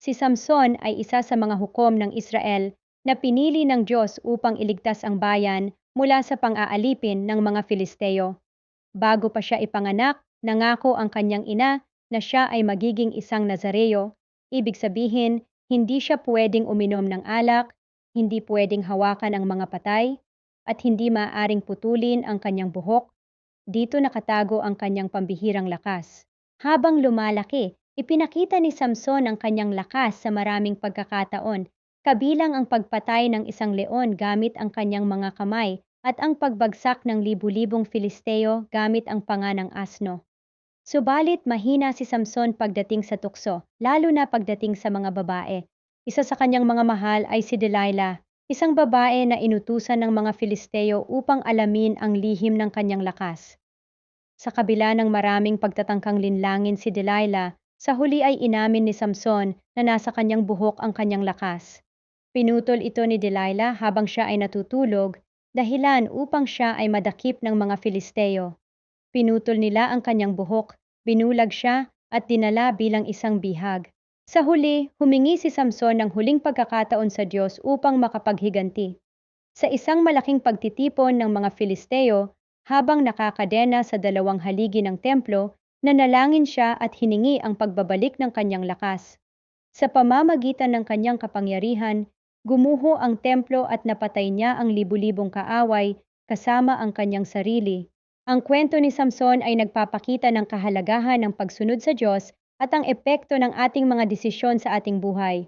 Si Samson ay isa sa mga hukom ng Israel na pinili ng Diyos upang iligtas ang bayan mula sa pang-aalipin ng mga Filisteo. Bago pa siya ipanganak, nangako ang kanyang ina na siya ay magiging isang Nazareo. Ibig sabihin, hindi siya pwedeng uminom ng alak, hindi pwedeng hawakan ang mga patay, at hindi maaaring putulin ang kanyang buhok. Dito nakatago ang kanyang pambihirang lakas. Habang lumalaki, ipinakita ni Samson ang kanyang lakas sa maraming pagkakataon, kabilang ang pagpatay ng isang leon gamit ang kanyang mga kamay at ang pagbagsak ng libu-libong Filisteo gamit ang panga ng asno. Subalit mahina si Samson pagdating sa tukso, lalo na pagdating sa mga babae. Isa sa kanyang mga mahal ay si Delilah, isang babae na inutusan ng mga Filisteo upang alamin ang lihim ng kanyang lakas. Sa kabila ng maraming pagtatangkang linlangin si Delilah, sa huli ay inamin ni Samson na nasa kanyang buhok ang kanyang lakas. Pinutol ito ni Delilah habang siya ay natutulog, dahilan upang siya ay madakip ng mga Filisteo. Pinutol nila ang kanyang buhok, binulag siya at dinala bilang isang bihag. Sa huli, humingi si Samson ng huling pagkakataon sa Diyos upang makapaghiganti. Sa isang malaking pagtitipon ng mga Filisteo, habang nakakadena sa dalawang haligi ng templo, nanalangin siya at hiningi ang pagbabalik ng kanyang lakas. Sa pamamagitan ng kanyang kapangyarihan, gumuho ang templo at napatay niya ang libu-libong kaaway kasama ang kanyang sarili. Ang kwento ni Samson ay nagpapakita ng kahalagahan ng pagsunod sa Diyos at ang epekto ng ating mga desisyon sa ating buhay.